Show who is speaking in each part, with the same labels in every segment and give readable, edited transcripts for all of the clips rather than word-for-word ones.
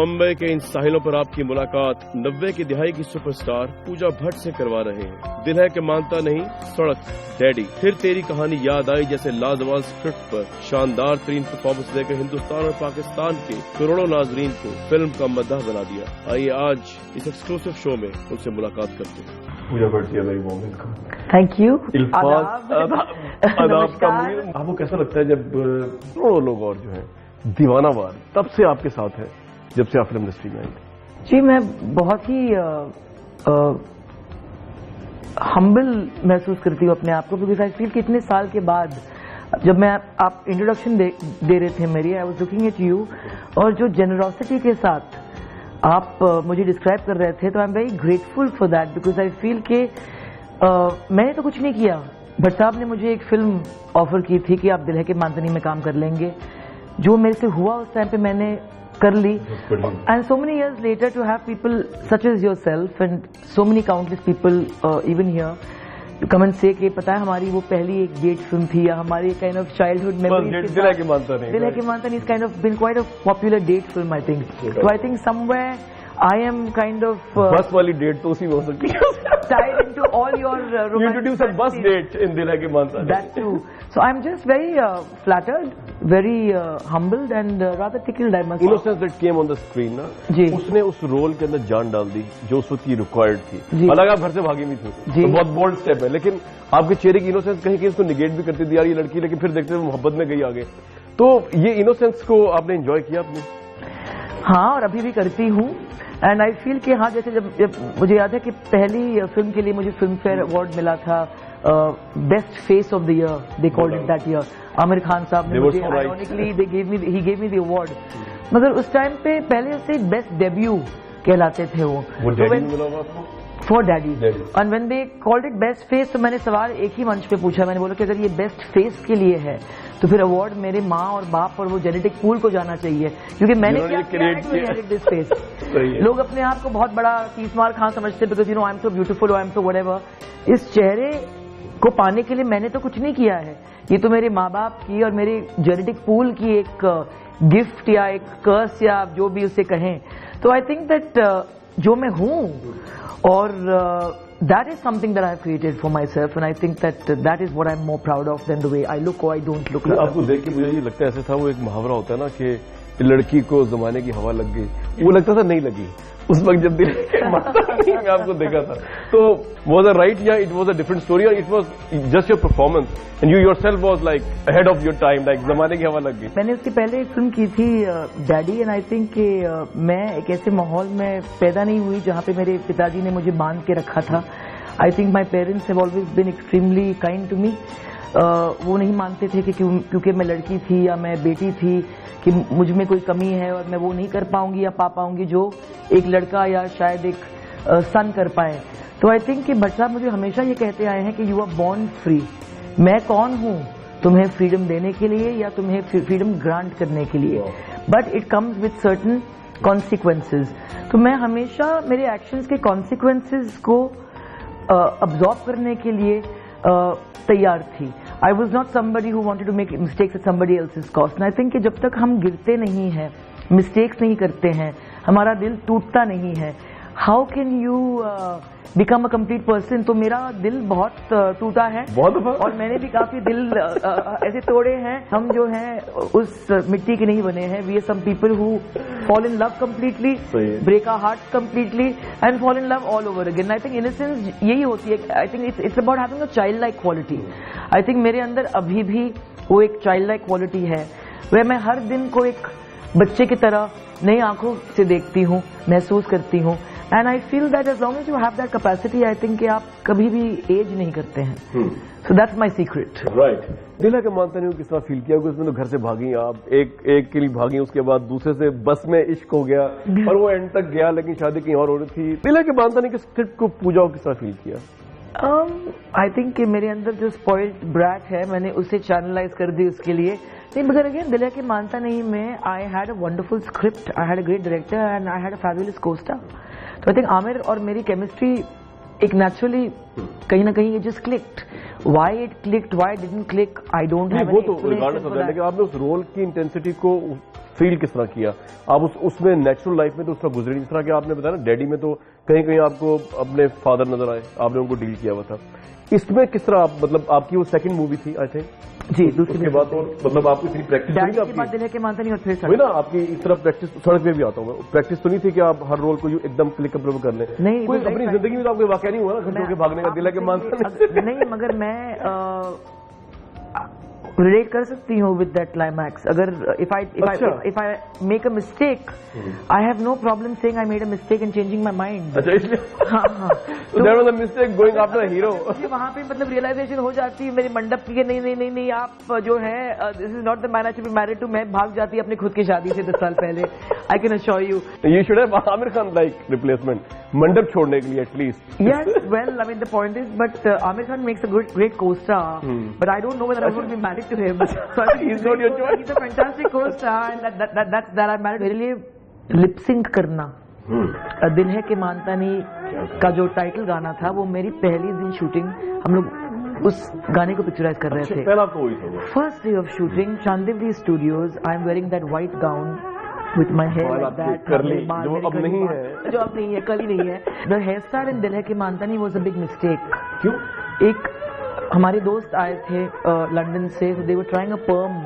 Speaker 1: मुंबई के इन साहिलों पर आपकी मुलाकात 90 की दिहाई की सुपरस्टार पूजा भट्ट से करवा रहे हैं। दिल है कि मानता नहीं, सड़क, डैडी, फिर तेरी कहानी याद आई जैसे लाजवाब स्क्रिप्ट पर शानदार तरीन परफॉर्मेंस देकर हिंदुस्तान और पाकिस्तान के करोड़ों नाजरीन को फिल्म का मद्दाह बना दिया। आइए आज इस एक्सक्लूसिव शो में उनसे मुलाकात करते हैं।
Speaker 2: Pooja Bhatt ji, very warm welcome.
Speaker 3: Thank you.
Speaker 2: आपको कैसा लगता है जब करोड़ों लोग और जो है दीवानावार तब से आपके साथ है, जब से आप फिल्म इंडस्ट्री में आई?
Speaker 3: जी, मैं बहुत ही हम्बल महसूस करती हूँ अपने आप को, बिकॉज आई फील कि इतने साल के बाद जब मैं आप इंट्रोडक्शन दे रहे थे मेरी, I was looking at you, और जो जेनरोसिटी के साथ आप मुझे डिस्क्राइब कर रहे थे, तो I am very grateful for that, because I feel कि मैंने तो कुछ नहीं किया, भट्ट साहब ने मुझे एक फिल्म ऑफर की थी कि आप दिल है कि मानता नहीं में काम कर लेंगे। जो मेरे से हुआ उस टाइम पे मैंने कर ली, and so many years later to have people such as yourself and so many countless people even here to come and say कि पता है हमारी वो पहली एक डेट फिल्म थी, या हमारी काइंड ऑफ चाइल्डहुड मेमोरीज।
Speaker 2: दिल है कि मानता नहीं
Speaker 3: is kind of been quite a popular date film, I think. So I think somewhere I am kind of
Speaker 2: बस वाली डेट तो उसी में हो सकती है,
Speaker 3: tied into all your
Speaker 2: you introduce a bus date in दिल है कि मानता नहीं।
Speaker 3: That too. So I'm just very flattered, very humbled and rather tickled, I must say.
Speaker 2: Innocence that came on the screen ना,
Speaker 3: जी,
Speaker 2: उसने उस role के अंदर जान डाल दी जो उस वक्त की रिक्वायर्ड थी। हालांकि आप घर से भागी नहीं थी, तो बहुत बोल्ड स्टेप है, लेकिन आपके चेहरे की इनोसेंस कहीं कहीं उसको निगेट भी करती थी यार ये लड़की, लेकिन फिर देखते हुए मोहब्बत में गई आगे। तो ये इनोसेंस को आपने एंजॉय किया आपने?
Speaker 3: हाँ, और अभी भी करती हूँ। एंड आई फील कि हाँ, जैसे जब मुझे याद है कि पहली फिल्म के लिए मुझे फिल्म फेयर अवार्ड मिला था, best face of the year they called it that year. Aamir Khan साहब ने मुझे ironically he gave me the award, मगर उस टाइम पे पहले से बेस्ट डेब्यू कहलाते थे वो for daddy. And when they called it best face, तो मैंने सवाल एक ही मंच पे पूछा, मैंने बोला कि अगर ये बेस्ट फेस के लिए है तो फिर अवार्ड मेरे माँ और बाप और वो जेनेटिक पूल को जाना चाहिए, क्योंकि मैंने क्या किया दिस फेस। लोग अपने आप को बहुत बड़ा तीसमार खां समझते, because you know I am so beautiful, I am so whatever. इस चेहरे को पाने के लिए मैंने तो कुछ नहीं किया है, ये तो मेरे माँ बाप की और मेरे जेनेटिक पूल की एक गिफ्ट या एक कर्स या जो भी उसे कहें। तो आई थिंक दैट जो मैं हूँ, और that is something that I have created for myself, and I think that is what I'm more proud of than the way I look or I don't look.
Speaker 2: आपको देख के मुझे ये लगता है, ऐसे था वो एक मुहावरा होता है ना कि लड़की को जमाने की हवा लग गई, वो लगता था नहीं लगी उस वक्त जब दिल मैं आपको देखा था। तो was it right या it was a different story or it was just your performance and you yourself was like ahead of your time, like जमाने की हवा लग गई?
Speaker 3: मैंने उसके पहले एक फिल्म की थी डैडी, एंड आई थिंक कि मैं एक ऐसे माहौल में पैदा नहीं हुई जहाँ पे मेरे पिताजी ने मुझे बांध के रखा था। I think my parents have always been extremely kind to me. वो नहीं मानते थे कि क्योंकि मैं लड़की थी या मैं बेटी थी कि मुझ में कोई कमी है और मैं वो नहीं कर पाऊंगी या पा पाऊंगी जो एक लड़का या शायद एक सन कर पाए। तो आई थिंक कि भट्ट साहब मुझे हमेशा ये कहते आए हैं कि यू आर बॉर्न फ्री। मैं कौन हूँ तुम्हें फ्रीडम देने के लिए या तुम्हें फ्रीडम ग्रांट करने के लिए, but it comes with certain consequences. तो मैं हमेशा मेरे एक्शंस के कॉन्सिक्वेंसेज को अब्सॉर्ब करने के लिए तैयार थी। I was not somebody who wanted to make mistakes at somebody else's cost. And I think कि जब तक हम गिरते नहीं हैं, मिस्टेक्स नहीं करते हैं, हमारा दिल टूटता नहीं है, how can you become a complete person. तो मेरा दिल बहुत टूटा है, और मैंने भी काफी दिल ऐसे तोड़े हैं। हम जो हैं उस मिट्टी के नहीं बने हैं। We are some people who fall in love completely, break our hearts completely and fall in love all over again. I think innocence यही होती है। I think it's about having a childlike quality. I think मेरे अंदर अभी भी वो एक childlike quality है, वह मैं हर दिन को एक बच्चे की तरह नई आंखों से देखती हूँ, महसूस करती हूँ। And I feel that as long as you have that capacity, I think कि आप कभी भी एज नहीं करते हैं। So that's my secret.
Speaker 2: Right. दिल है कि मानता नहीं हूँ किस तरह फील किया, उसमें तो घर से भागी आप, एक के लिए भागी, उसके बाद दूसरे से बस में इश्क हो गया और वो एंड तक गया, लेकिन शादी कहीं और हो रही थी। दिल है कि मानता नहीं कि स्क्रिप्ट को पूजा किस तरह फील किया?
Speaker 3: आई थिंक कि मेरे अंदर जो स्पॉइल्ड ब्रैट है, मैंने उसे चैनलाइज कर दी उसके लिए। नहीं, मगर अगेन दिल है कि मानता नहीं में I had a wonderful script, I had a great director and I had a fabulous co-star. तो आई थिंक आमिर और मेरी केमिस्ट्री एक नेचुरली कहीं ना कहीं just clicked. Why it clicked, why didn't click, I don't have
Speaker 2: वो तो regardless of that, लेकिन आपने उस रोल की इंटेंसिटी को फील किस तरह किया? आप उसमें नेचुरल लाइफ में तो उस तरह गुजरी, जिस तरह कि आपने बताया ना डैडी में तो कहीं कहीं आपको अपने फादर नजर आए, आपने उनको डील किया हुआ था। इसमें किस तरह आप, मतलब आपकी वो सेकंड मूवी थी आई थिंक
Speaker 3: जी, दूसरी
Speaker 2: उसके बाद, और मतलब आपकी इतनी प्रैक्टिस
Speaker 3: डैडी
Speaker 2: नहीं
Speaker 3: के बाद दिल है कि मानता नहीं और फिर
Speaker 2: वही ना आपकी इस तरह प्रैक्टिस, सड़क पे भी आता हूँ प्रैक्टिस तो नहीं थी कि आप हर रोल को एकदम क्लिक अप कर लें?
Speaker 3: नहीं,
Speaker 2: कोई अपनी जिंदगी में तो आपको वाकया नहीं हुआ ना खड़े होकर भागने का, दिल है कि मानता
Speaker 3: नहीं, मगर मैं रिलेट कर सकती हूँ विद दैट क्लाइमैक्स। अगर if I make a mistake, I have no problem saying I made a mistake and changing my mind.
Speaker 2: अच्छा, इसलिए
Speaker 3: हाँ
Speaker 2: so that was a mistake going after a hero।
Speaker 3: वहाँ पे मतलब रियलाइजेशन हो जाती है मेरे मंडप की, नहीं नहीं नहीं नहीं आप जो है this is not the man I should be married to. मैं भाग जाती अपने खुद की शादी से 10 साल पहले। I can assure you
Speaker 2: should have Aamir Khan like replacement मंडप छोड़ने के लिए at least.
Speaker 3: Yes, well, I mean the point is, but Amir Khan makes a great co-star, but I don't know whether I would be married to him. So I think
Speaker 2: He's not your choice.
Speaker 3: He's a fantastic co-star, and that I'm married. मेरे लिए lip sync करना, दिल है कि मानता नहीं का जो टाइटल गाना था, वो मेरी पहली दिन शूटिंग हम लोग उस गाने को पिक्चराइज कर रहे थे।
Speaker 2: पहला तो वही था।
Speaker 3: First day of shooting, Chandivali studios, I am wearing that white gown with my hair like that,
Speaker 2: जो अब नहीं है,
Speaker 3: जो अब नहीं है, कल ही नहीं है। The hairstyle in दिल है कि मानता नहीं was a big mistake।
Speaker 2: क्यों?
Speaker 3: एक हमारे दोस्त आए थे लंदन से, so they were trying a perm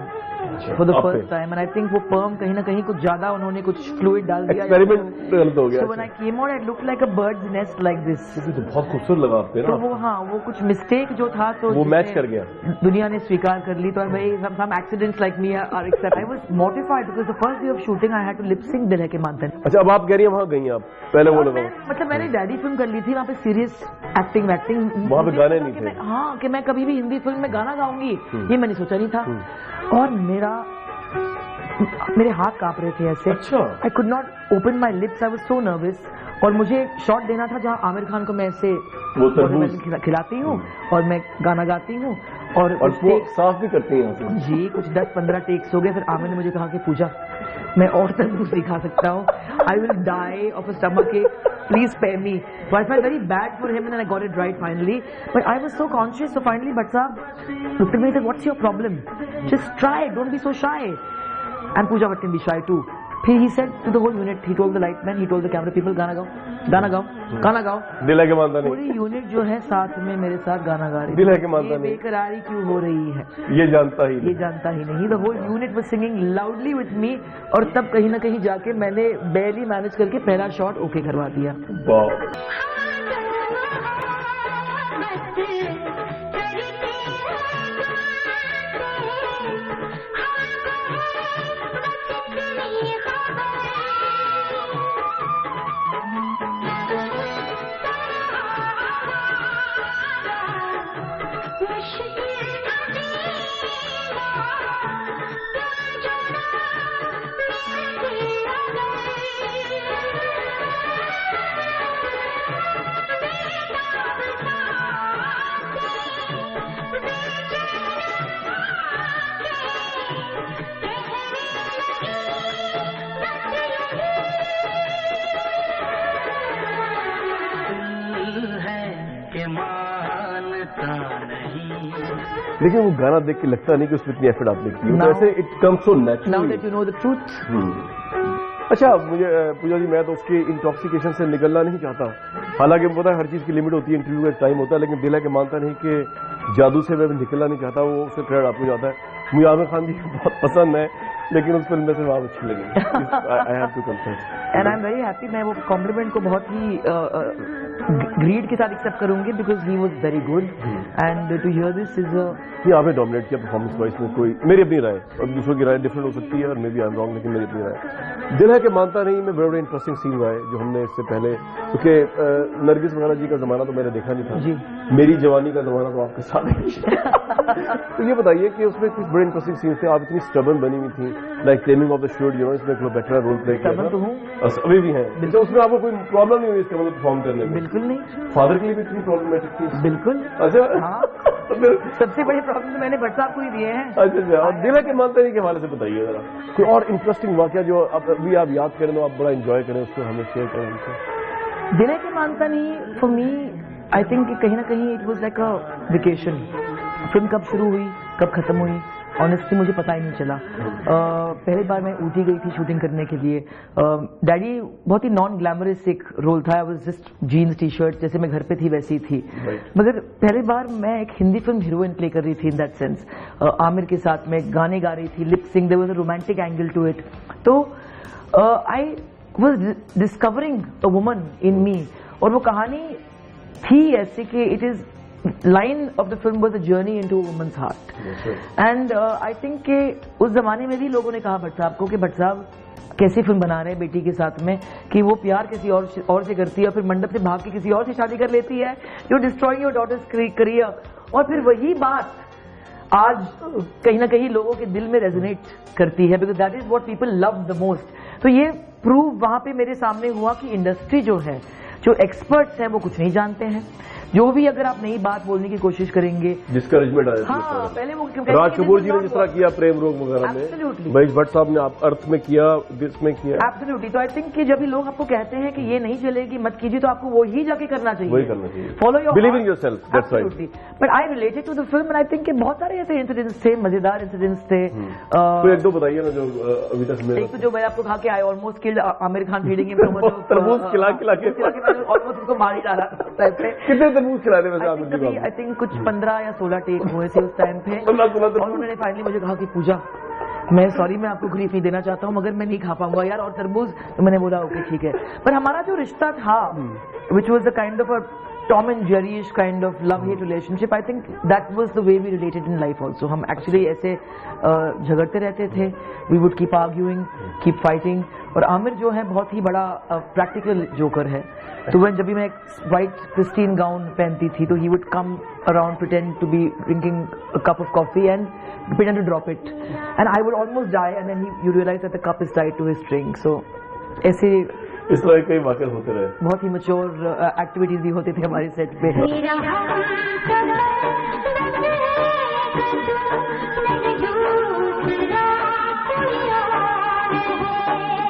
Speaker 3: for the first time, and I think वो perm कहीं ना कहीं कुछ ज्यादा उन्होंने कुछ fluid डाल दिया,
Speaker 2: एक्सपेरिमेंट गलत हो गया।
Speaker 3: So when I came out, I looked like a bird's nest like this।
Speaker 2: तो बहुत खूबसूरत लगा आप पे ना।
Speaker 3: तो वो हाँ, वो कुछ मिस्टेक जो था तो
Speaker 2: वो मैच कर गया,
Speaker 3: दुनिया ने स्वीकार कर ली। तो भाई some accidents like me are accept। I was mortified because the first day of shooting I had to lip sync दिल है कि मानता नहीं।
Speaker 2: अच्छा, अब आप कह रही हैं वहाँ गई आप, पहले वो लगाओ।
Speaker 3: मतलब मैंने डैडी फिल्म कर ली थी, वहाँ पे सीरियस एक्टिंग
Speaker 2: वहाँ पे गाने नहीं थे।
Speaker 3: हाँ, कि मैं कभी भी हिंदी फिल्म में गाना गाऊंगी ये मैंने सोचा नहीं था। और मेरे हाथ कांप रहे थे ऐसे।
Speaker 2: अच्छा।
Speaker 3: I could not open my lips, I was so nervous. और मुझे शॉट देना था जहाँ आमिर खान को मैं ऐसे खिलाती हूँ और मैं गाना गाती हूँ और
Speaker 2: वो साफ भी करती हैं
Speaker 3: जी। कुछ 10-15 टेक्स हो गए, फिर आमिर ने मुझे कहा कि पूजा मैं और तरबूज सिखा सकता हूँ, I will die of a stomach ache, please spare me. So I felt very bad for him and then I got it right finally, but I was so conscious, so finally Bhatt Sahab looked at me and said, what's your problem? Just try it, don't be so shy. And Pooja Bhatt can be shy too. फिर he said to the whole unit, he told the light man, he told the camera people, गाना गाओ, गाना गाओ, गाना गाओ।
Speaker 2: दिल है कि मानता नहीं।
Speaker 3: पूरी यूनिट जो है साथ में मेरे साथ गाना गा रही,
Speaker 2: दिल है कि मानता नहीं,
Speaker 3: बेकरारी क्यों हो रही है
Speaker 2: ये जानता ही
Speaker 3: नहीं। The whole unit was singing loudly with me, और तब कहीं ना कहीं जाके मैंने barely मैनेज करके पहला शॉट ओके करवा दिया।
Speaker 2: लेकिन वो गाना देख के लगता नहीं कि उसमें इतनी एफर्ट आपने की, तो ऐसे it comes so natural.
Speaker 3: Now that you know the truth.
Speaker 2: अच्छा, मुझे पूजा जी, मैं तो उसके इंटॉक्सिकेशन से निकलना नहीं चाहता, हालांकि मुझे पता है हर चीज की लिमिट होती है, इंटरव्यू का टाइम होता है, लेकिन दिल है कि मानता नहीं कि जादू से मैं निकलना नहीं चाहता, वो उससे क्रेडिट आपको जाता है। मुझे आमिर खान जी बहुत पसंद है, लेकिन उस फिल्म में से आप अच्छी लगी। I have to confess
Speaker 3: and I am very happy. मैं वो कॉम्प्लीमेंट को बहुत ही ग्रीड के साथ एक्सेप्ट करूंगी, because he was very good and to hear this is
Speaker 2: ये आपने डोमिनेट किया परफॉर्मेंस वाइज में। कोई मेरी अपनी राय, और दूसरों की राय डिफरेंट हो सकती है और maybe I am wrong, लेकिन मेरी अपनी राय। दिल है कि मानता नहीं में बड़े इंटरेस्टिंग सीन हुआ है जो हमने इससे पहले, क्योंकि नरगिस वगैरह जी का जमाना तो मैंने देखा नहीं था
Speaker 3: जी,
Speaker 2: मेरी जवानी का जमाना तो आपके साथ है। तो ये बताइए कि उसमें कुछ बड़े इंटरेस्टिंग सीन थे, आप इतनी स्टबर्न बनी हुई थी, like taming of the showed, you know, इसमें क्लोपेट्रा रोल प्ले किया था।
Speaker 3: तो हूँ,
Speaker 2: अभी भी है, उसमें आपको कोई प्रॉब्लम नहीं हुई इसके मतलब परफॉर्म करने में?
Speaker 3: बिल्कुल नहीं।
Speaker 2: फादर के लिए भी इतनी प्रॉब्लमेटिक थी?
Speaker 3: बिल्कुल।
Speaker 2: अच्छा,
Speaker 3: हाँ, सबसे बड़ी प्रॉब्लम तो मैंने भट्ट साहब को ही दिए हैं।
Speaker 2: अच्छा, और दिल है कि मानता नहीं के हवाले से बताइए जरा कोई और इंटरेस्टिंग वाकया जो अभी आप याद करें तो आप बड़ा एंजॉय करें, उसको हमें शेयर करें।
Speaker 3: दिल है कि मानता नहीं फॉर मी, आई थिंक कहीं ना कहीं it was like a vacation. Film कब शुरू हुई, कब खत्म हुई, ऑनेस्टली मुझे पता ही नहीं चला। पहली बार मैं ऊटी गई थी शूटिंग करने के लिए। डैडी बहुत ही नॉन ग्लैमरस एक रोल था, was just jeans T shirt, जैसे मैं घर पे थी वैसी थी। मगर पहली बार मैं एक हिंदी फिल्म हीरोइन प्ले कर रही थी इन दैट सेंस। आमिर के साथ मैं गाने गा रही थी, lip sing, there was a romantic angle to it. तो I was discovering a woman in me, और वो कहानी थी ऐसे कि it is line of the film was a journey into a woman's heart. And I think कि उस जमाने में भी लोगों ने कहा भट्ट साहब को कि भट्ट साहब कैसी फिल्म बना रहे हैं बेटी के साथ में, कि वो प्यार किसी और से करती है और फिर मंडप से भाग के किसी और से शादी कर लेती है, you destroying your daughter's career. और फिर वही बात आज कहीं ना कहीं लोगों के दिल में रेजोनेट करती है, because that is what people love the most. तो ये प्रूव वहां पे मेरे सामने हुआ कि इंडस्ट्री जो है, जो एक्सपर्ट्स हैं, वो कुछ नहीं जानते हैं। जो भी अगर आप नई बात बोलने की कोशिश करेंगे,
Speaker 2: डिस्करेजमेंट आ जाती है।
Speaker 3: हाँ, पहले वो
Speaker 2: राज कपूर जी ने जिस तरह किया प्रेम रोग वगैरह में, महेश भट्ट साहब ने आप अर्थ में किया, दिस में किया।
Speaker 3: एब्सोल्युटली। तो आई थिंक कि जब भी लोग आपको कहते हैं कि ये नहीं चलेगी, मत कीजिए, तो आपको वही जाके करना चाहिए,
Speaker 2: वही करना चाहिए।
Speaker 3: Follow your
Speaker 2: believe in yourself, that's right.
Speaker 3: But I related to the film and I think कि बहुत सारे ऐसे इंसिडेंट्स थे, मजेदार इंसिडेंट्स थे।
Speaker 2: तो एक दो बताइए ना जो अभी तक में।
Speaker 3: एक तो जो मैं आपको कहा कि I almost killed Aamir Khan feeding him
Speaker 2: तरबूज खिला के
Speaker 3: ऑलमोस्ट उसको मार ही डाला टाइप पे।
Speaker 2: कितने तरबूज खिलाने में
Speaker 3: आई थिंक कुछ 15 या 16 टेक हुए थे उस टाइम पे। और उन्होंने फाइनली मुझे कहा कि पूजा, मैं सॉरी, मैं आपको ग्रीफ नहीं देना चाहता हूँ, मगर मैं नहीं खा पाऊंगा यार, और तरबूज। तो मैंने बोला ओके ठीक है। पर हमारा जो रिश्ता था, which was the kind of a Tom and Jerry kind of love hate relationship, I think that was the way we related in life also. हम एक्चुअली ऐसे झगड़ते रहते थे, we would keep arguing, keep fighting. और आमिर जो है बहुत ही बड़ा प्रैक्टिकल जोकर है। तो वह जब भी मैं एक वाइट क्रिस्टीन गाउन पहनती थी, तो he would come around pretend to be drinking a cup of coffee and pretend to drop it, and I would almost die, and then you realise that the cup is tied to his drink. So ऐसे
Speaker 2: इस तरह कई वाक़े होते रहे।
Speaker 3: बहुत ही mature activities भी होती थी हमारे सेट पे।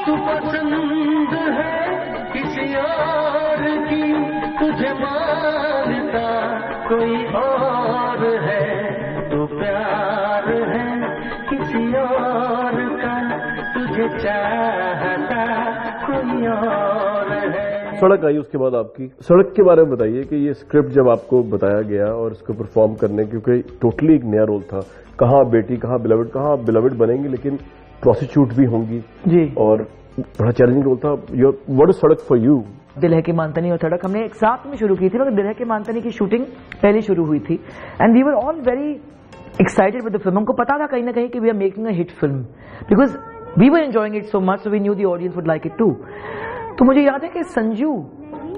Speaker 4: तू पसंद है किसी और की, तुझे मानता कोई और है, तू प्यार है किसी और का, तुझे चाहता कोई और है।
Speaker 2: सड़क आई उसके बाद आपकी। सड़क के बारे में बताइए कि ये स्क्रिप्ट जब आपको बताया गया और इसको परफॉर्म करने, क्योंकि टोटली एक नया रोल था, कहाँ बेटी कहाँ बिलवड बनेंगी, लेकिन प्रोस्टिट्यूट भी होंगी
Speaker 3: जी,
Speaker 2: और बड़ा चैलेंजिंग रोल था। व्हाट इज सड़क फॉर यू?
Speaker 3: दिल है कि मानतनी और सड़क हमने एक साथ में शुरू की थी, मगर दिल है कि मानतनी की शूटिंग पहले शुरू हुई थी, and we were all very excited with the film. हमको पता था कहीं ना कहीं कि we are making a hit film, because we were enjoying it so much, so we knew the audience would like it too. तो मुझे याद है कि संजू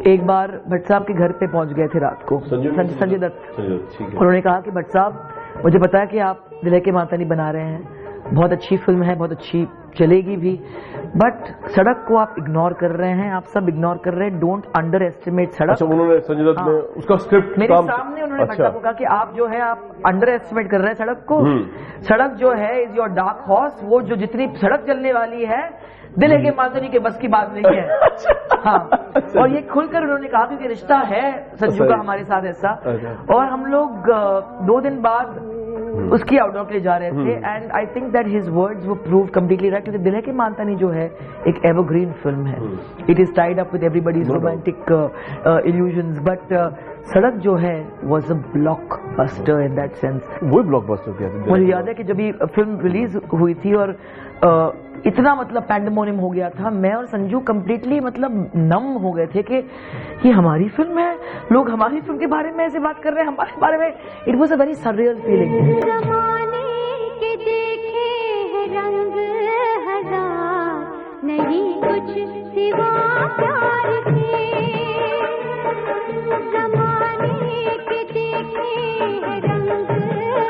Speaker 3: एक बार भट्ट साहब के घर पे पहुंच गए थे रात को, संजय दत्त। उन्होंने कहा कि भट्ट साहब, मुझे पता है कि आप दिल है कि मानतनी बना रहे हैं, बहुत अच्छी फिल्म है, बहुत अच्छी चलेगी भी, बट सड़क को आप इग्नोर कर रहे हैं, आप सब इग्नोर कर रहे हैं, डोंट अंडर एस्टिमेट सड़क।
Speaker 2: अच्छा, उन्होंने संजय दत्त में उसका स्क्रिप्ट
Speaker 3: मेरे सामने उन्होंने भट्ट साहब को कहा कि आप जो है आप अंडर एस्टिमेट कर रहे हैं सड़क को। सड़क जो है इज योर डार्क हॉर्स, वो जो जितनी सड़क चलने वाली है, दिल है कि मानतनी के बस की बात नहीं है। हाँ, और ये खुलकर उन्होंने कहा, क्योंकि रिश्ता है संजू का हमारे साथ ऐसा। और हम लोग 2 दिन बाद उसकी आउटडोर के लिए जा रहे थे, and I think that his words वो प्रूव कंप्लीटली राइट, क्योंकि दिल है कि मानतनी जो है एक एवरग्रीन फिल्म है। It is tied up with everybody's romantic illusions, but सड़क जो है was a blockbuster in that sense.
Speaker 2: वही ब्लॉकबस्टर किया था।
Speaker 3: मुझे याद है कि जब ये फिल्म रिलीज हुई थी और इतना मतलब पैंडेमोनियम हो गया था, मैं और संजू कंप्लीटली मतलब नम हो गए थे कि ये हमारी फिल्म है, लोग हमारी फिल्म के बारे में ऐसे बात कर रहे हैं, हमारे बारे में। It was a very surreal feeling.
Speaker 5: ज़माने के देखे हैं रंग हजार, नहीं कुछ सिवा प्यार के। ज़माने के देखे हैं रंग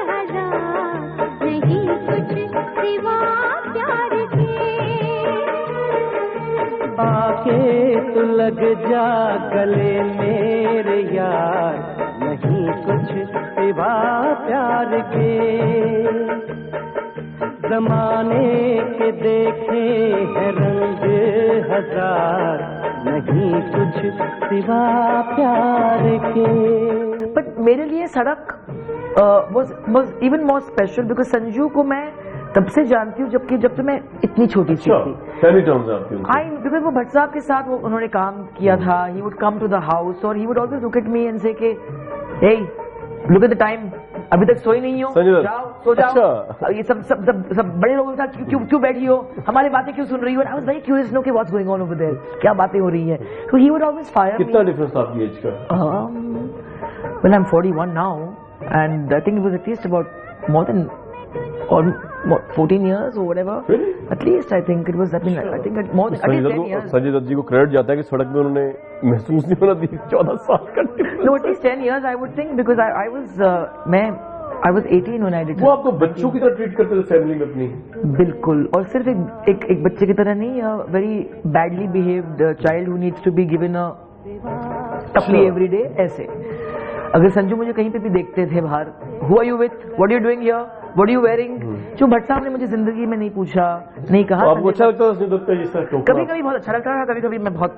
Speaker 5: हजार, नहीं कुछ सिवा प्यार के।
Speaker 4: आके तू लग जा गले मेरे यार, नहीं कुछ सिवा प्यार के। जमाने के देखे हैं रंग हजार, नहीं कुछ सिवा प्यार के।
Speaker 3: बट मेरे लिए सड़क was even more special because Sanju को मैं तब से जानती हूँ जब मैं इतनी छोटी सी थी।
Speaker 2: फैमिली टर्म्स हैं आपके?
Speaker 3: बिकॉज वो भट्ट साहब के साथ उन्होंने काम किया था। He would come to the house और he would always look at me and say के hey look at the time, अभी तक सोई नहीं हो, जाओ सो जाओ। अच्छा। ये सब बड़े लोगों के साथ क्यों बैठी हो, हमारी बातें क्यों सुन रही हो? I was very curious know कि what's going on over there, क्या बातें हो रही हैं। So he would always fire me.
Speaker 2: कितना डिफरेंस आपकी एज का?
Speaker 3: Well, I'm 41 now, and I think it was at least about more than 14 years or whatever.
Speaker 2: Really?
Speaker 3: At least I think it was. I think more than at least 10 years.
Speaker 2: Sanjay Dutt जी को credit जाता है कि सड़क में उन्होंने महसूस नहीं होना दी 14 साल का।
Speaker 3: No, at least 10 years I would think because I was 18 when I did.
Speaker 2: वो आपको बच्चों की तरह ट्रीट करते थे फैमिली में अपनी?
Speaker 3: बिल्कुल, और सिर्फ एक बच्चे की तरह नहीं, very badly behaved child who needs to be given a टपली every day ऐसे। अगर संजू मुझे कहीं पे भी देखते थे बाहर, Who are you with? What are you doing here? What are you wearing? जो भट्ट साहब ने मुझे जिंदगी में नहीं पूछा, नहीं कहा।
Speaker 2: आपको अच्छा लगता था संजय दत्त का जिस तरह टोकना?
Speaker 3: कभी कभी बहुत अच्छा लगता था, कभी कभी मैं बहुत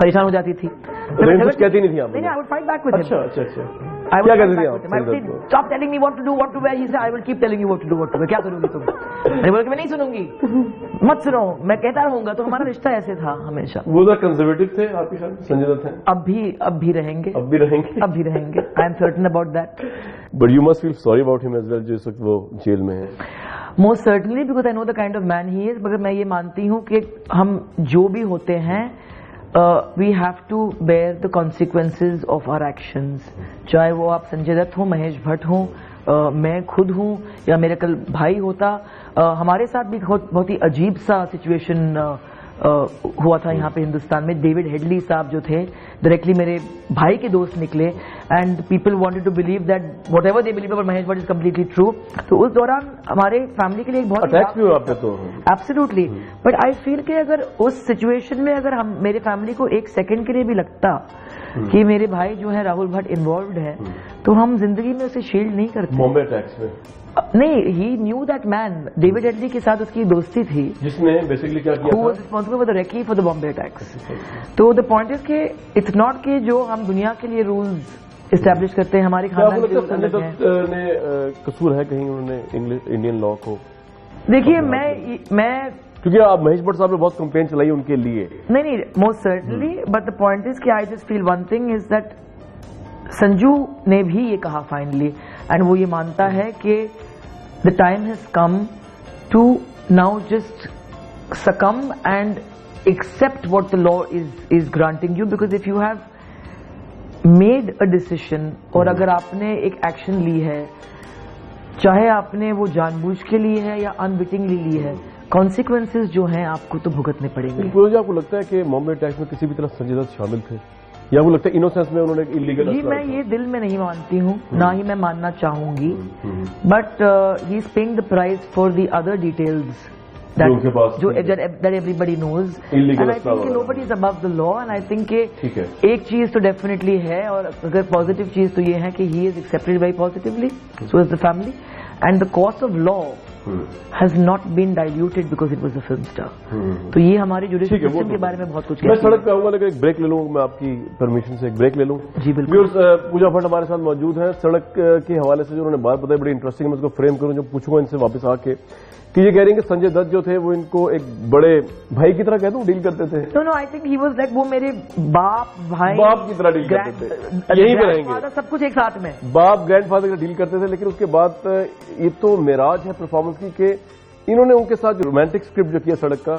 Speaker 3: परेशान हो जाती थी।
Speaker 2: लेकिन कुछ कहती नहीं थी आप?
Speaker 3: नहीं, I would fight back with him.
Speaker 2: अच्छा। क्या कहती थी आप?
Speaker 3: I would say, stop telling me what to do, what to wear. He said, I will keep telling you what to do, what to wear. क्या करोगी तुम? मैंने बोला कि मैं नहीं सुनूंगी, मत सुनो, मैं कहता रहूंगा। तो हमारा रिश्ता ऐसे था हमेशा।
Speaker 2: वो तो कंजर्वेटिव थे आपके साथ संजय दत्त हैं?
Speaker 3: अब भी रहेंगे।
Speaker 2: अब भी रहेंगे।
Speaker 3: I am certain about that.
Speaker 2: But you must feel sorry about him as well, जो इस वक्त वो जेल में है।
Speaker 3: Most certainly because I know the kind of man he is. मगर मैं ये मानती हूँ कि हम जो भी होते हैं, we have to bear the consequences of our actions. चाहे वो आप संजय दत्त हो, महेश भट्ट हो, मैं खुद हूँ, या मेरे कल भाई होता, हमारे साथ भी बहुत ही अजीब सा सिचुएशन हुआ था यहाँ पे हिंदुस्तान में। डेविड हेडली साहब जो थे डायरेक्टली मेरे भाई के दोस्त निकले, and people wanted to believe that whatever they believe about Mahesh Bhatt is completely true. तो उस दौरान हमारे फैमिली के लिए एक बहुत
Speaker 2: अटैक्स भी हुआ आपने तो?
Speaker 3: एब्सोल्युटली। बट आई फील कि अगर उस सिचुएशन में अगर हम मेरे फैमिली को एक सेकंड के लिए भी लगता कि मेरे भाई जो है राहुल भट्ट इन्वॉल्व्ड है, तो हम जिंदगी में उसे शील्ड नहीं करते।
Speaker 2: बॉम्बे अटैक्स में?
Speaker 3: नहीं, he knew that man. David Headley के साथ उसकी दोस्ती थी,
Speaker 2: जिसने बेसिकली क्या किया,
Speaker 3: who was responsible for the recce for the Bombay attacks. तो द पॉइंट इज कि इट्स नॉट कि जो हम दुनिया के लिए रूल्स इस्टेब्लिश करते हैं हमारे खानदान के रूल्स अलग हैं।
Speaker 2: संजय दत्त ने कसूर है कहीं उन्होंने इंडियन लॉ को?
Speaker 3: देखिए, मैं
Speaker 2: क्योंकि आप महेश भट्ट साहब ने बहुत कंप्लेन चलाई उनके लिए।
Speaker 3: नहीं, most certainly, but the point is कि I just feel one thing is that Sanju ने भी ये कहा फाइनली, एंड वो ये मानता है कि the time has come to now just succumb and accept what the law is granting you, because if you have made a decision, और अगर आपने एक एक्शन ली है, चाहे आपने वो जानबूझ के ली है या अनविटिंगली ली है, कॉन्सिक्वेंसेज जो हैं आपको तो भुगतने पड़ेंगे।
Speaker 2: पूजा, आपको लगता है कि बॉम्बे अटैक्स में किसी भी तरह संजय दत्त शामिल थे, या आपको लगता है इनोसेंस में उन्होंने इलीगल?
Speaker 3: जी, मैं ये दिल में नहीं मानती हूँ, ना ही मैं मानना चाहूंगी, but he is paying the price for the other details that everybody knows, and I think nobody is above the law, and I think एक चीज तो डेफिनेटली है, और अगर पॉजिटिव चीज तो ये है कि he is accepted very positively, so is the family, and the cause of law has not been diluted because it was a film star. तो ये हमारी जुडिशल के बारे में बहुत कुछ।
Speaker 2: मैं सड़क पे आऊंगा, लेकिन एक ब्रेक ले लूँ, मैं आपकी परमिशन से एक ब्रेक ले लूँ।
Speaker 3: जी बिल्कुल।
Speaker 2: पूजा भट्ट हमारे साथ मौजूद है। सड़क के हवाले से जो उन्होंने बात बताई बड़ी इंटरेस्टिंग, मैं उसको फ्रेम करूँ, जो पूछूंगा इनसे वापस आके कि ये कह रही हैं कि संजय दत्त जो थे वो इनको एक बड़े भाई की तरह कहते हैं डील करते थे।
Speaker 3: No, I think he was like, वो मेरे बाप
Speaker 2: की तरह डील करते थे, यहीं पे रहेंगे,
Speaker 3: सब कुछ एक साथ में,
Speaker 2: बाप ग्रैंडफादर की डील करते थे। लेकिन उसके बाद ये तो मेराज है परफॉर्मेंस की कि इन्होंने उनके साथ जो रोमांटिक स्क्रिप्ट जो किया सड़क का,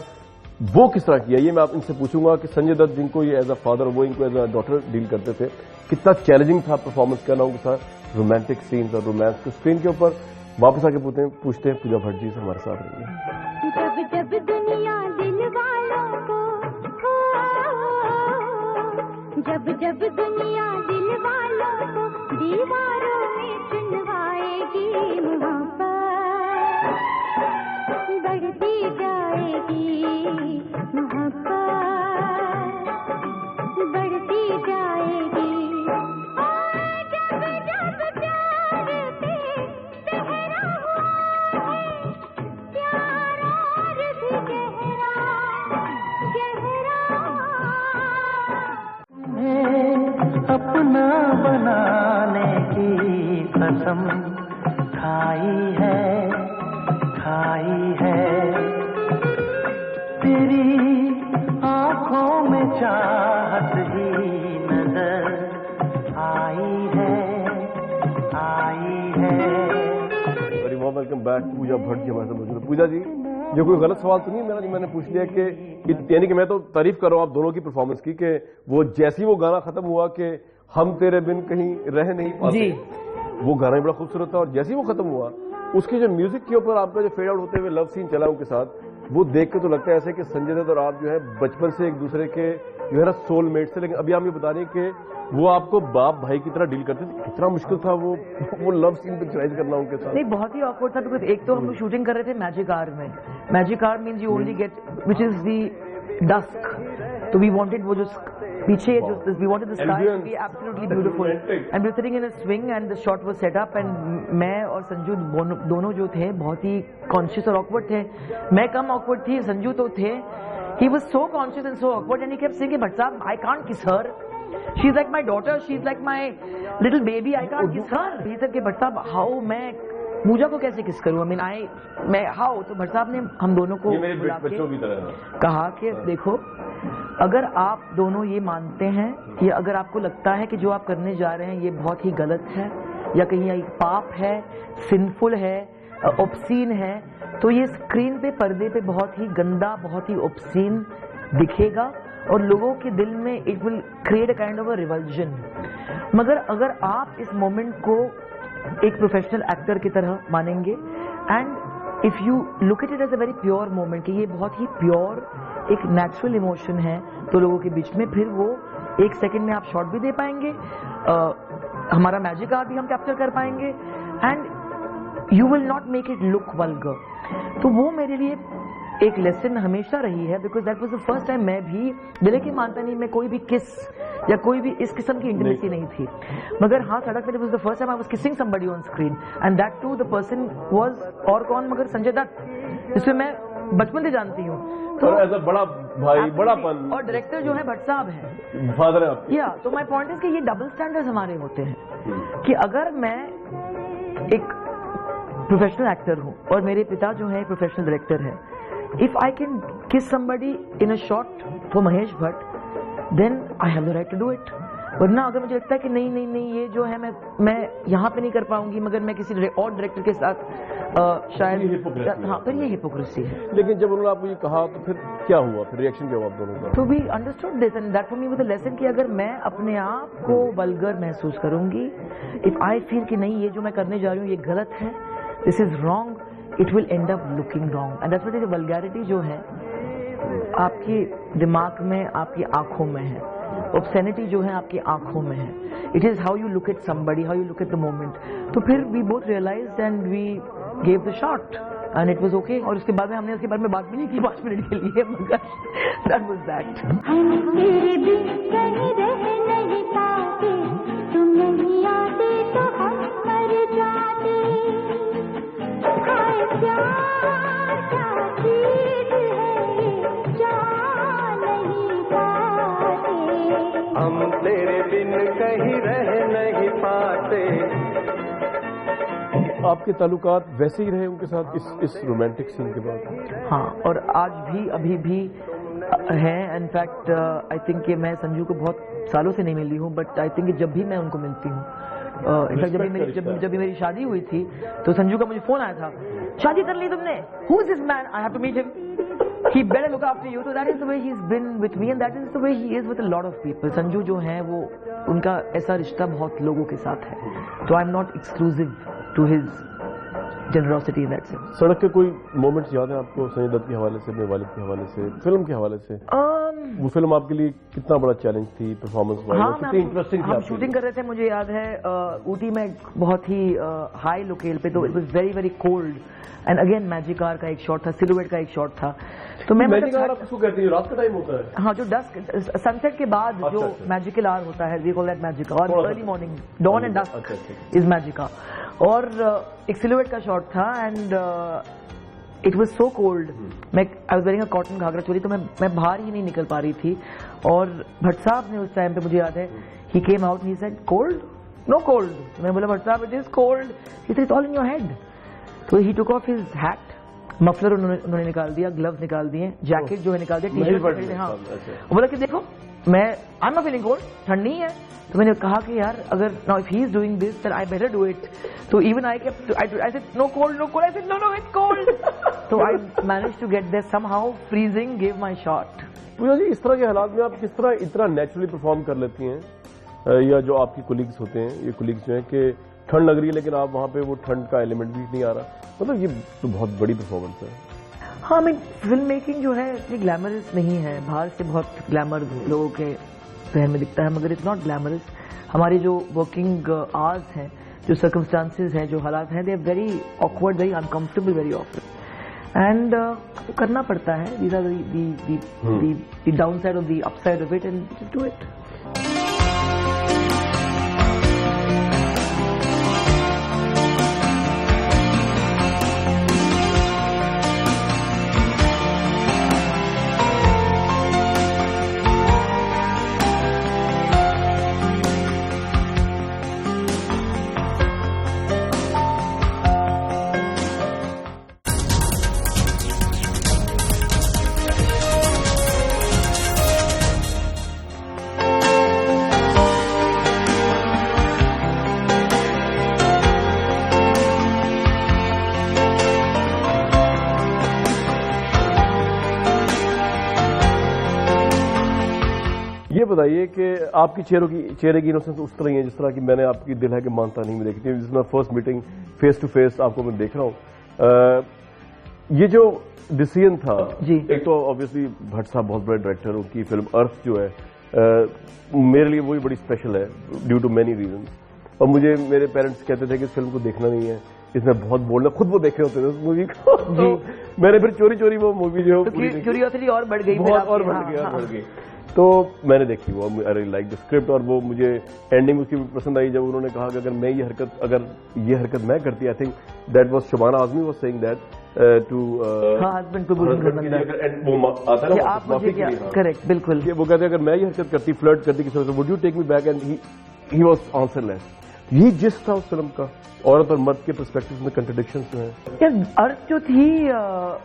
Speaker 2: वो किस तरह किया, ये मैं आप इनसे पूछूंगा कि संजय दत्त जिनको ये एज अ फादर, वो इनको एज अ डॉटर डील करते थे, कितना चैलेंजिंग था परफॉर्मेंस करना उनके साथ, रोमांटिक सीन्स और रोमांस को स्क्रीन के ऊपर। वापस आके पूछते हैं पूजा भट्ट जी से, हमारे साथ रहिए।
Speaker 5: जब जब दुनिया दिल वालों को, जब जब दुनिया दिल वालों को दीवारों में चुनवाएगी, मोहब्बत बढ़ती जाएगी, मोहब्बत बढ़ती जाएगी।
Speaker 4: अपना बनाने की कसम खाई है तेरी आंखों में चाहत ही नजर आई है।
Speaker 2: Very warm welcome back. Pooja Bhatt ji हमारे साथ मौजूद है। पूजा जी, ये कोई गलत सवाल तो नहीं मेरा जी? मैंने पूछ लिया कि यानी कि मैं तो तारीफ कर रहा हूँ आप दोनों की परफॉर्मेंस की, कि वो जैसी वो गाना खत्म हुआ कि हम तेरे बिन कहीं रह नहीं पाते, वो गाना भी बड़ा खूबसूरत था, और जैसे ही वो खत्म हुआ उसकी जो म्यूजिक के ऊपर आपका जो फेड आउट होते हुए लव सीन चला उनके साथ, वो देख के तो लगता है ऐसे कि संजय दत्त और आप जो है बचपन से एक दूसरे के जो है ना सोलमेट से। लेकिन अभी आप ये बता रहे हैं कि वो आपको बाप भाई की तरह डील करते थे। कितना मुश्किल था वो लव सीन पिक्चराइज करना उनके साथ?
Speaker 3: नहीं, बहुत ही ऑकवर्ड था, बिकॉज एक तो हम लोग शूटिंग कर रहे थे मैजिक आवर में। Magic hour means you only get which is the dusk, तो वी वांटेड वो जो पीछे जो we wanted the sky to be absolutely beautiful and we were sitting in a swing and the shot was set up and मैं और संजू दोनों जो थे बहुत ही कॉन्शियस और ऑकवर्ड थे। मैं कम ऑकवर्ड थी, संजू तो थे। He was so conscious and so awkward and he kept saying Bhatt साहब I can't kiss her, she is like my daughter, she is like my little baby, I can't kiss her. He said कि भट्ट साहब how मैं पूजा को कैसे किस करूं? I mean मैं how? तो भट्ट साहब ने हम दोनों को बुला के कहा कि देखो, अगर आप दोनों ये मानते हैं कि अगर आपको लगता है कि जो आप करने जा रहे हैं ये बहुत ही गलत है या कहीं एक पाप है, सिंफुल है, ऑब्सीन है, तो ये स्क्रीन पे पर्दे पे बहुत ही गंदा, बहुत ही ऑब्सीन दिखेगा और लोगों के दिल में it will create a kind of a revulsion. मगर अगर आप इस मोमेंट को एक प्रोफेशनल एक्टर की तरह मानेंगे and if you look at it as a very pure moment कि ये बहुत ही प्योर एक नेचुरल इमोशन है तो लोगों के बीच में, फिर वो एक सेकंड में आप शॉट भी दे पाएंगे, हमारा मैजिक आवर भी हम कैप्चर कर पाएंगे and you will not make it look vulgar. तो वो मेरे लिए एक लेसन हमेशा रही है, because that was the first time मैं भी दिल की मानता नहीं मैं कोई भी किस या कोई भी इस किस्म की इंटीमेसी नहीं थी, मगर हाँ सड़क पे was the first time I was kissing somebody on screen and that to the person was और कौन मगर संजय दत्त, जिसमें मैं बचपन से जानती हूँ। तो
Speaker 2: एज अ बड़ा भाई, बड़ापन,
Speaker 3: और डायरेक्टर जो है भट्ट साहब है,
Speaker 2: फादर है आपके।
Speaker 3: या तो माय पॉइंट इज कि ये डबल स्टैंडर्ड्स हमारे होते हैं कि अगर मैं एक प्रोफेशनल एक्टर हूँ और मेरे पिता जो है प्रोफेशनल डायरेक्टर है, if I can kiss somebody in a shot for Mahesh Bhatt, then I have the right to do it. वरना अगर मुझे लगता है कि नहीं ये जो है मैं यहाँ पे नहीं कर पाऊंगी मगर मैं किसी और डायरेक्टर के साथ शायद, हाँ, फिर ये हिपोक्रेसी है।
Speaker 2: लेकिन जब उन्होंने आपको ये कहा तो फिर क्या हुआ, फिर रिएक्शन क्या हुआ आप दोनों का?
Speaker 3: तो we understood this and that for me was the lesson कि अगर मैं अपने आप को वल्गर महसूस करूंगी, इफ आई फील कि नहीं ये जो मैं करने जा रही हूँ ये गलत है, this is wrong, it will and up looking wrong and that's what vulgarity जो है आपके दिमाग में, आपकी आंखों में है, ऑब्सेनिटी जो है आपकी आंखों में है, it is how you look at somebody, how you look at the moment. तो फिर we both realized and we gave the shot and it was okay. और उसके बाद में हमने उसके बारे में बात भी नहीं की 5 मिनट के लिए, मगर दैट वाज दैट।
Speaker 5: हम तेरे बिन कहीं रह नहीं पाते, तुम नहीं आते तो हम मर जाते। हाय प्यार क्या चीज है ये जान नहीं पाते।
Speaker 4: हम तेरे बिन कहीं रह नहीं पाते।
Speaker 2: आपके ताल्लुकात वैसे ही रहे उनके साथ इस रोमांटिक सीन के बाद?
Speaker 3: हाँ, और आज भी अभी भी हैं। इनफैक्ट आई थिंक कि मैं संजू को बहुत सालों से नहीं मिली हूँ, बट आई थिंक जब भी मैं उनको मिलती हूँ, इनफैक्ट जब भी मेरी शादी हुई थी तो संजू का मुझे फोन आया था, शादी कर ली तुमने, who is this man, I have to meet him, he better look after you. So that is the way he's been with me and that is the way he is with a lot of people. Sanju जो है वो उनका ऐसा रिश्ता बहुत लोगों के साथ है, तो I am not exclusive to his generosity in that sense.
Speaker 2: सड़क के कोई मोमेंट्स याद है आपको संजय दत्त के हवाले से, अपने वालिद के हवाले से, फिल्म के हवाले से? वो फिल्म आपके लिए कितना बड़ा चैलेंज थी परफॉर्मेंस वाइज?
Speaker 3: हाँ,
Speaker 2: कितनी इंटरेस्टिंग थी?
Speaker 3: हम शूटिंग कर रहे थे, मुझे याद है ऊटी में बहुत ही हाई लोकेल पे, तो it was very very cold and again magic hour का एक शॉट था, सिलुएट का एक शॉट था। तो मैं
Speaker 2: मैजिक आवर आप किसको कहते हैं? रात का टाइम होता है?
Speaker 3: हाँ, जो डस्क सनसेट के बाद जो मैजिकल आवर होता है, we call that magic hour, early morning, dawn and dusk is magic hour. और एक सिलुएट का शॉट था and it was so cold, I was wearing a cotton ghagra choli, तो मैं बाहर ही नहीं निकल पा रही थी। और भट्ट साहब ने उस टाइम पे मुझे याद है, he came out, he said cold, no cold. मैं बोला भट्ट साहब it is cold. He said it's all in your head. तो he took off his hat, muffler उन्होंने निकाल दिया, ग्लव्स निकाल दिए, जैकेट जो है निकाल दिया, टी-शर्ट. हाँ, वो बोला कि देखो मैं I am not feeling cold, ठंड नहीं है. तो मैंने कहा कि यार अगर now if he is doing this then I better do it. तो even I said no cold, I said no it's cold. तो I managed to get there somehow, freezing, give my shot.
Speaker 2: Pooja ji, इस तरह के हालात में आप किस तरह इतना नेचुरली परफॉर्म कर लेती हैं, या जो आपकी कोलीग्स होते हैं, ये कोलीग्स जो हैं कि ठंड लग रही है लेकिन आप वहां पे वो ठंड का एलिमेंट भी नहीं आ रहा, मतलब ये तो बहुत बड़ी परफॉर्मेंस है.
Speaker 3: हाँ, मैं फिल्म मेकिंग जो है इतनी ग्लैमरस नहीं है. बाहर से बहुत ग्लैमर लोगों के जहन में दिखता है, मगर इट्स नॉट ग्लैमरस. हमारी जो वर्किंग आवर्स हैं, जो सर्कमस्टांसेस हैं, जो हालात हैं, they are very awkward, very uncomfortable very often. And करना पड़ता है. These are the downside और the upside of it, and just do it.
Speaker 2: बताइए कि आपकी चेहरे की इनोसेंस उस तरह ही है जिस तरह की मैंने आपकी दिल है कि मानता नहीं में देखी थी, जिसमें first meeting face to face आपको मैं देख रहा हूँ. ये जो डिसीजन था
Speaker 3: जी,
Speaker 2: एक तो ऑब्वियसली भट्ट साहब बहुत बड़े डायरेक्टर, उनकी फिल्म अर्थ जो है मेरे लिए वही बड़ी स्पेशल है ड्यू टू मेनी रीजंस. और मुझे मेरे पेरेंट्स कहते थे कि इस फिल्म को देखना नहीं है, इसमें बहुत बोलना, खुद वो देखे होते थे उस मूवी को. तो मैंने फिर चोरी चोरी वो मूवी जो
Speaker 3: क्यूरियोसिटी और बढ़ गई,
Speaker 2: बहुत और बढ़ गई. तो मैंने देखी वो, I really like the script. और वो मुझे एंडिंग उसकी पसंद आई जब उन्होंने कहा कि अगर ये हरकत मैं करती, I think that was Shabana Azmi was saying that to
Speaker 3: husband वो आता है आप मुझे क्या करेक्ट बिल्कुल.
Speaker 2: वो कहते अगर मैं ये हरकत करती, फ्लर्ट करती किसी से, would you take me back, and he was answerless. ये जिस था उस फिल्म का, औरत और मर्द के पर्सपेक्टिव में कंट्रडिक्शंस जो है.
Speaker 3: अर्थ जो थी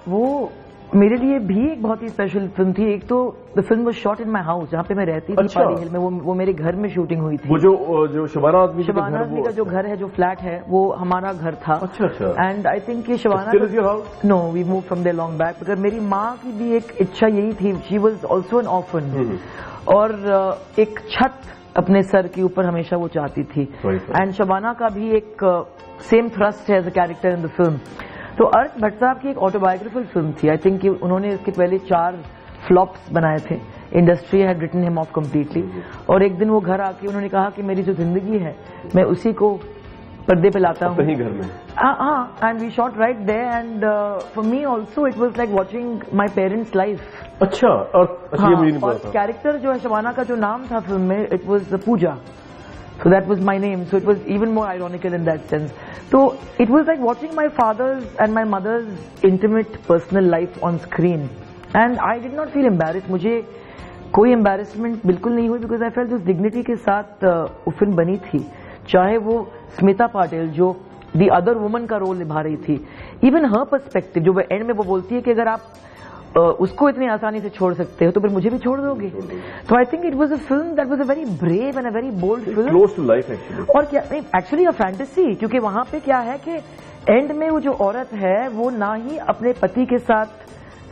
Speaker 3: वो मेरे लिए भी एक बहुत ही स्पेशल फिल्म थी. एक तो the film was shot in my house, जहाँ पे मैं रहती थी पाली हिल में. वो मेरे घर में शूटिंग हुई थी.
Speaker 2: वो जो शबाना आजमी
Speaker 3: का जो घर है, जो फ्लैट है, वो हमारा घर था.
Speaker 2: अच्छा.
Speaker 3: एंड आई थिंक ये Shabana, no we move from there long back, because मेरी माँ की भी एक इच्छा यही थी. She was also an orphan, और एक छत अपने सर के ऊपर हमेशा वो चाहती थी. एंड शबाना का भी एक सेम थ्रस्ट है as a character in the film. तो अर्थ भट्ट साहब की एक ऑटोबायोग्राफिकल फिल्म थी. आई थिंक उन्होंने इसके पहले 4 फ्लॉप्स बनाए थे. Industry had written him off completely. और एक दिन वो घर आके उन्होंने कहा कि मेरी जो जिंदगी है मैं उसी को पर्दे पे लाता हूँ.
Speaker 2: अपने घर में.
Speaker 3: हाँ, and we shot right there. And for me also it was like watching my parents life.
Speaker 2: अच्छा. और
Speaker 3: कैरेक्टर जो है शबाना का जो नाम था फिल्म में, it was Pooja. So that was my name. So it was even more ironical in that sense. So it was like watching my father's and my mother's intimate personal life on screen. And I did not feel embarrassed. मुझे कोई embarrassment बिल्कुल नहीं हुई, because I felt उस dignity के साथ वो film बनी थी. चाहे वो स्मिता पाटिल जो the other woman का रोल निभा रही थी, even her perspective, जो एंड में वो बोलती है कि अगर आप उसको इतनी आसानी से छोड़ सकते हो तो फिर मुझे भी छोड़ दोगे. तो I think it was a film that was a very brave and a very bold film,
Speaker 2: close to life actually.
Speaker 3: और क्या नहीं, एक्चुअली अ फैंटेसी. क्योंकि वहां पे क्या है कि एंड में वो जो औरत है वो ना ही अपने पति के साथ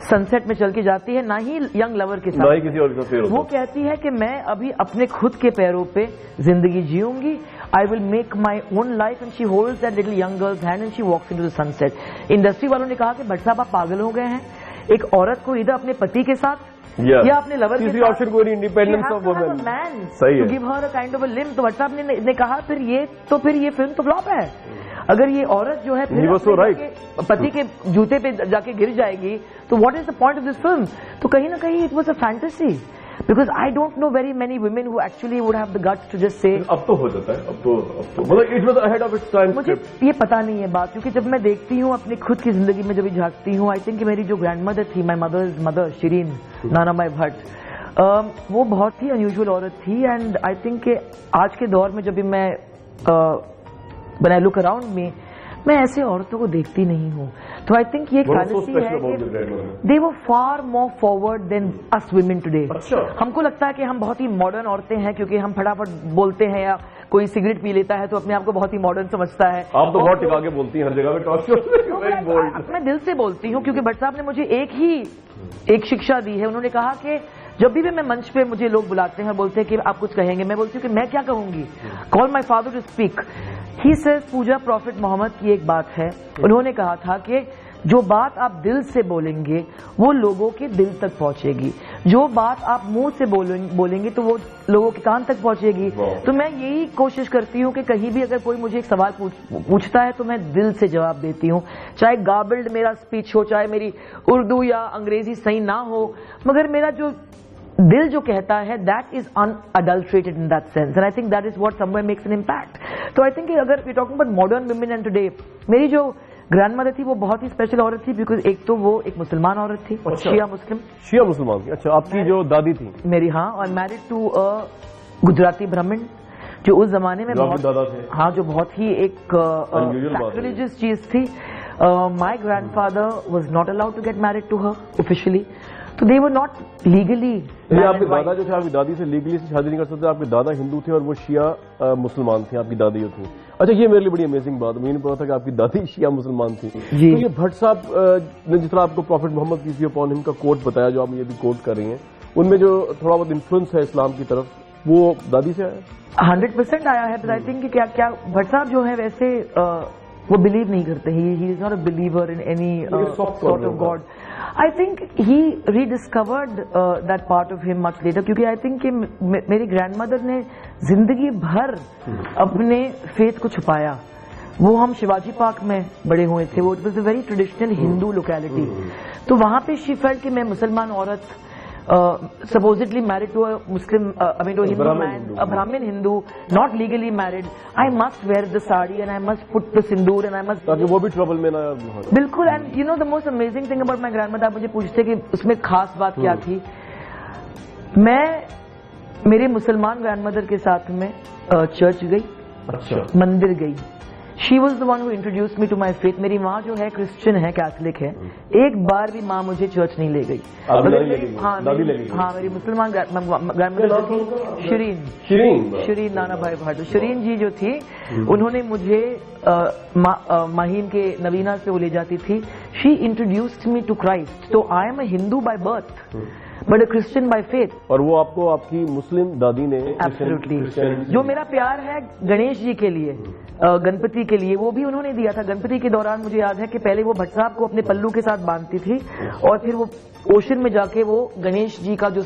Speaker 3: सनसेट में चल के जाती है, ना ही यंग लवर के साथ,
Speaker 2: ना ही किसी और के साथ.
Speaker 3: वो कहती है कि मैं अभी अपने खुद के पैरों पे जिंदगी जीऊंगी. I will make my own life, and she holds that little young girl's hand and she walks into the sunset. Industry वालों ने कहा कि भट्ट साहब आप पागल हो गए हैं. एक औरत को इधर अपने पति के साथ या अपने लवर के साथ,
Speaker 2: ऑप्शन कोई नहीं, इंडिपेंडेंस ऑफ वुमेन,
Speaker 3: सही है, give her a kind of a limb. तो भट्ट साहब ने कहा फिर ये फिल्म तो फ्लॉप है. अगर ये औरत जो है फिर पति के जूते पे जाके गिर जाएगी तो what is the point of this film. तो कहीं ना कहीं it was a fantasy, because I don't know very many women who actually would have the guts to just say.
Speaker 2: अब तो हो जाता है, अब तो मतलब it was ahead of its time.
Speaker 3: मुझे ये पता नहीं है बात, क्योंकि जब मैं देखती हूँ अपनी खुद की जिंदगी में, जब भी झांकती हूँ, आई थिंक मेरी जो ग्रैंड मदर थी, माई मदर शिरीन नानाबाई भट्ट, वो बहुत ही अनयूजुअल औरत थी. एंड आई थिंक आज के दौर में जब भी मैं when I look around me, मैं ऐसे औरतों को देखती नहीं हूँ. तो आई थिंक ये क्वालिटी है कि they were far more forward than us women today. हमको लगता है कि हम बहुत ही मॉडर्न औरतें हैं क्योंकि हम फटाफट बोलते हैं, या कोई सिगरेट पी लेता है तो अपने आप को बहुत ही मॉडर्न समझता है.
Speaker 2: आप तो बहुत टिका के बोलती हैं हर जगह पे टॉक शो.
Speaker 3: मैं दिल से बोलती हूँ क्योंकि भट्ट साहब ने मुझे एक शिक्षा दी है. उन्होंने कहा कि जब भी मैं मंच पे मुझे लोग बुलाते हैं और बोलते हैं कि आप कुछ कहेंगे, मैं बोलती हूँ कि मैं क्या कहूंगी. Call my father to speak. He says Pooja prophet Mohammad की एक बात है, उन्होंने कहा था कि जो बात आप दिल से बोलेंगे वो लोगों के दिल तक पहुंचेगी, जो बात आप मुंह से बोलेंगे तो वो लोगों के कान तक पहुंचेगी. तो मैं यही कोशिश करती हूँ कि कहीं भी अगर कोई मुझे एक सवाल पूछता है तो मैं दिल से जवाब देती हूँ, चाहे गार्बल्ड मेरा स्पीच हो, चाहे मेरी उर्दू या अंग्रेजी सही ना हो, मगर मेरा जो दिल जो कहता है that is unadulterated in that sense, and I think that is what somewhere makes an impact. तो आई थिंक अगर we talking about modern women and today, मेरी जो ग्रैंड मदर थी वो बहुत ही स्पेशल औरत थी बिकॉज एक तो वो एक मुसलमान औरत थी, शिया मुसलमान
Speaker 2: थी. अच्छा, आपकी जो दादी थी
Speaker 3: मेरी, हाँ, और मैरिड टू अ गुजराती ब्राह्मण, जो उस जमाने में बहुत, हाँ, जो बहुत ही एक रिलीजियस चीज थी. My grandfather was not allowed to get married to her officially, तो दे वर नॉट लीगली.
Speaker 2: आपके दादा जो थे आपकी दादी से लीगली से शादी नहीं कर सकते. आपके दादा हिंदू थे और वो शिया मुसलमान थे, आपकी दादी जो थी. अच्छा, ये मेरे लिए बड़ी अमेजिंग बात, मुझे नहीं पता था कि आपकी दादी शिया मुसलमान थी. तो ये भट्ट साहब ने जिस तरह आपको prophet Mohammad peace be upon him का कोट बताया, जो आप ये भी कोट कर रही हैं, उनमें जो थोड़ा बहुत इन्फ्लुएंस है इस्लाम की तरफ, वो दादी से आया
Speaker 3: 100% आया है. बट आई थिंक क्या भट्ट साहब जो है वैसे वो बिलीव नहीं करते. He is not a believer in any sort of God. I think he rediscovered that part of him much later, क्योंकि आई थिंक कि मेरी ग्रैंडमदर ने जिंदगी भर अपने फेथ को छुपाया. वो हम शिवाजी पार्क में बड़े हुए थे, वो it was a very traditional Hindu locality. तो वहां पे शी फेल्ट कि मैं मुसलमान औरत, supposedly married to a Muslim, to a Hindu man, a Brahmin Hindu, not legally married. I must wear the sari and I must put the sindoor and I must.
Speaker 2: ताकि वो भी trouble में ना.
Speaker 3: बिल्कुल. And you know the most amazing thing about my grandmother, आप मुझे पूछते कि उसमें खास बात क्या थी. मैं मेरे मुसलमान ग्रैंडमदर के साथ में चर्च गई, मंदिर गई. She was the one who introduce me to my faith. मेरी माँ जो है क्रिश्चियन है, कैथलिक है. एक बार भी माँ मुझे चर्च नहीं ले गई. हाँ, मेरी मुसलमान ग्रैंडमदर थी शरीन नाना भाई भाटू. शरीन जी जो थी, उन्होंने मुझे माहीम के नवीना से वो ले जाती थी. She introduced me to Christ. तो I am a Hindu by birth but a Christian by faith.
Speaker 2: और वो आपको आपकी मुस्लिम दादी ने
Speaker 3: एब्सोल्युटली, जो मेरा प्यार है गणेश जी के लिए, गणपति के लिए, वो भी उन्होंने दिया था. गणपति के दौरान मुझे याद है कि पहले वो भट्ट साहब को अपने पल्लू के साथ बांधती थी और फिर वो ओशन में जाके वो गणेश जी का जो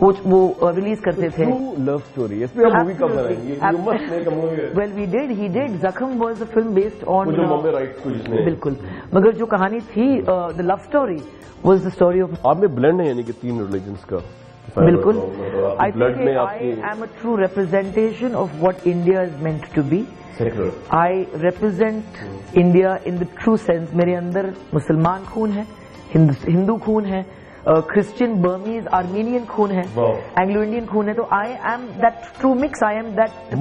Speaker 3: वो रिलीज करते थे.
Speaker 2: Love story. इस पे आप मूवी कब बनाएंगे? You must make a movie.
Speaker 3: Well we did, he did. Zakhm was a film based on
Speaker 2: जो बॉम्बे राइट्स को जिसने.
Speaker 3: बिल्कुल. मगर जो कहानी थी, the love story was the story of.
Speaker 2: आप में ब्लेंड है यानी कि 3 रिलीजन्स का.
Speaker 3: बिल्कुल. I think I am a true representation of what India is meant to be. I represent India in the true sense. मेरे अंदर मुसलमान खून है, हिंदू खून है, क्रिश्चियन, बर्मीज, आर्मीनियन खून है, एंग्लो इंडियन खून है. तो I M that true mix. I am that
Speaker 2: खत्म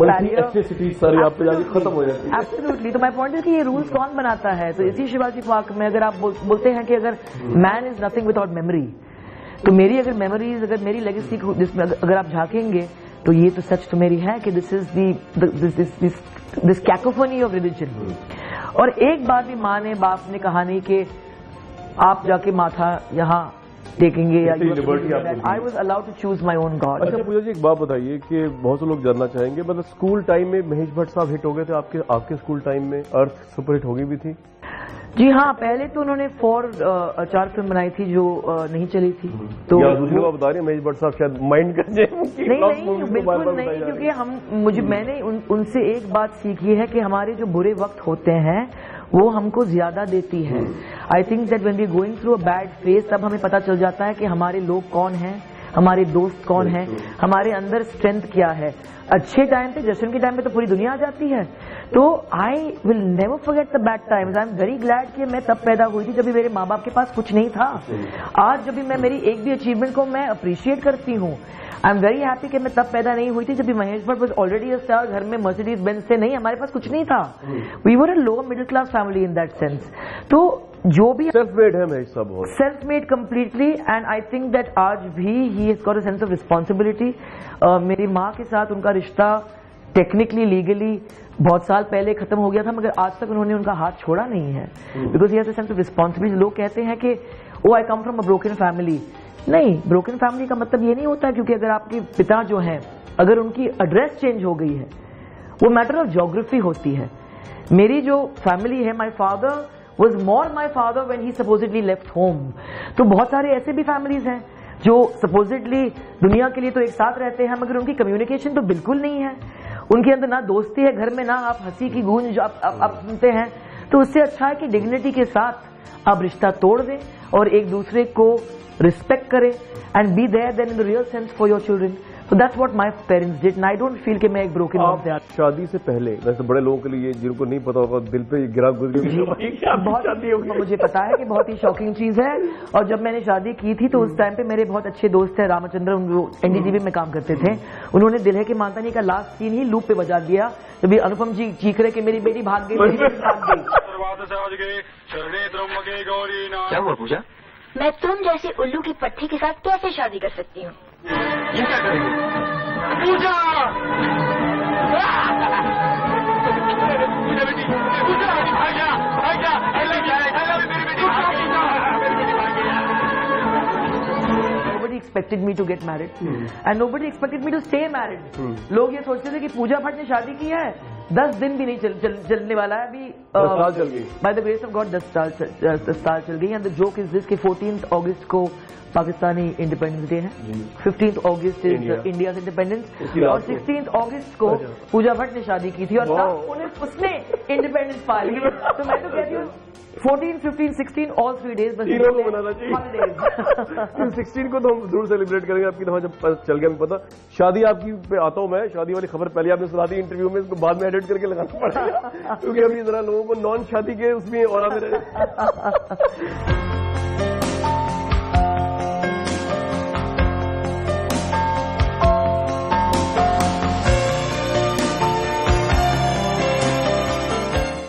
Speaker 2: हो जाती है.
Speaker 3: एब्सोल्युटली. तो माय पॉइंट है कि ये रूल्स कौन बनाता है? तो इसी शिवाजी पार्क में अगर आप बोलते हैं कि अगर man is nothing without memory, तो मेरी अगर मेमोरीज, अगर मेरी लेगेसी जिसमें अगर आप झांकेंगे तो ये तो सच तो मेरी है कि this is this cacophony of religion. और एक बार भी माँ ने, बाप ने कहा नहीं कि आप जाके माथा यहाँ टेकेंगे या I was allowed to choose my own god.
Speaker 2: अच्छा पूजा जी, एक बात बताइए कि बहुत से लोग जानना चाहेंगे, मतलब स्कूल टाइम में महेश भट्ट साहब हिट हो गए थे आपके स्कूल टाइम में अर्थ सुपर हिट हो गई भी थी?
Speaker 3: जी हाँ, पहले तो उन्होंने 4 फिल्म बनाई थी जो नहीं चली थी. तो
Speaker 2: दूसरी बात बता रहे हैं, महेश भट्ट साहब शायद माइंड कर जाए.
Speaker 3: नहीं, बिल्कुल नहीं, क्योंकि मैंने उनसे एक बात सीखी है कि हमारे जो बुरे वक्त होते हैं वो हमको ज्यादा देती है. I think that when we going through a bad phase, तब हमें पता चल जाता है कि हमारे लोग कौन हैं, हमारे दोस्त कौन हैं, हमारे अंदर स्ट्रेंथ क्या है। अच्छे टाइम पे, जश्न के टाइम पे तो पूरी दुनिया आ जाती है। तो I will never forget the bad times. I am very glad कि मैं तब पैदा हुई थी जब भी मेरे माँ बाप के पास कुछ नहीं था। आज जब भी मैं मेरी एक भी अचीवमेंट को मैं अप्रिशिएट करती हूँ। आई एम वेरी हैप्पी कि मैं तब पैदा नहीं हुई थी जब भी Mahesh Bhatt was already a star. घर में मर्सिडीज बेंज से नहीं, हमारे पास कुछ नहीं था। We were a lower middle class family in that sense. तो जो भी
Speaker 2: सेल्फ मेड है महेश साहब बहुत।
Speaker 3: Self made completely, and I think that आज भी he has got a sense of responsibility. मेरी माँ के साथ उनका रिश्ता टेक्निकली लीगली बहुत साल पहले खत्म हो गया था, मगर आज तक उन्होंने उनका हाथ छोड़ा नहीं है, because he has a sense of responsibility. लोग कहते हैं कि oh I come from a broken family. नहीं, ब्रोकन फैमिली का मतलब ये नहीं होता, क्योंकि अगर आपके पिता जो हैं, अगर उनकी एड्रेस चेंज हो गई है, वो मैटर ऑफ ज्योग्राफी होती है। मेरी जो फैमिली है, my father was more my father when he supposedly left home. तो बहुत सारे ऐसे भी फैमिलीज हैं जो सपोजिटली दुनिया के लिए तो एक साथ रहते हैं, मगर उनकी कम्युनिकेशन तो बिल्कुल नहीं है। उनके अंदर ना दोस्ती है घर में, ना आप हंसी की गूंज आप सुनते हैं। तो उससे अच्छा है कि डिग्निटी के साथ आप रिश्ता तोड़ दें और एक दूसरे को रिस्पेक्ट करें and be there then in the real sense for your children. So that's what my parents did, and I don't feel कि मैं एक broken home से आता।
Speaker 2: शादी से पहले, वैसे बड़े लोगों के लिए जिनको नहीं पता होगा, दिल पे गिरा
Speaker 3: बहुत मुझे पता है कि बहुत ही शॉकिंग चीज है। और जब मैंने शादी की थी तो उस टाइम पे मेरे बहुत अच्छे दोस्त थे रामचंद्र, एनडीटीवी में काम करते थे। उन्होंने दिल है कि मानता नहीं का लास्ट सीन ही लूप पे बजा दिया, जब ये अनुपम जी चीख रहे कि मेरी बेटी भाग गई, मेरी बेटी भाग गई।
Speaker 6: क्या हुआ पूजा?
Speaker 5: मैं तुम जैसे उल्लू की पट्टी के साथ कैसे शादी कर सकती हूँ?
Speaker 6: ये क्या करेंगे? पूजा! पूजा बेटी, पूजा भाग जा, भाग जा, I love you, मेरी बेटी भाग गई, मेरी बेटी भाग गई।
Speaker 3: Nobody expected me to get married, and nobody expected me to stay married. लोग ये सोचते थे कि पूजा भट्ट ने शादी की है, 10 दिन भी नहीं चलने वाला है अभी।
Speaker 2: 10 साल चल गई।
Speaker 3: By the grace of God 10 साल चल गई। And the joke is this कि 14th अगस्त को पाकिस्तानी इंडिपेंडेंस डे है, 15th August is India independence, और 16th अगस्त को पूजा भट्ट ने शादी की थी और तब उसने इंडिपेंडेंस पा ली। तो मैं तो कहती हूँ 14, 15, 16 ऑल 3 डेज बस
Speaker 2: तीनों को मनाना चाहिए। 16 को तो हम जरूर सेलिब्रेट करेंगे। आपकी दफा जब चल गया, हमें पता। शादी आपकी पे आता हूँ मैं, शादी वाली खबर पहले आपने सुना दी इंटरव्यू में, इसको बाद में एडिट करके लगाना पड़ेगा, क्योंकि अभी जरा लोगों को नॉन शादी के उसमें और मेरे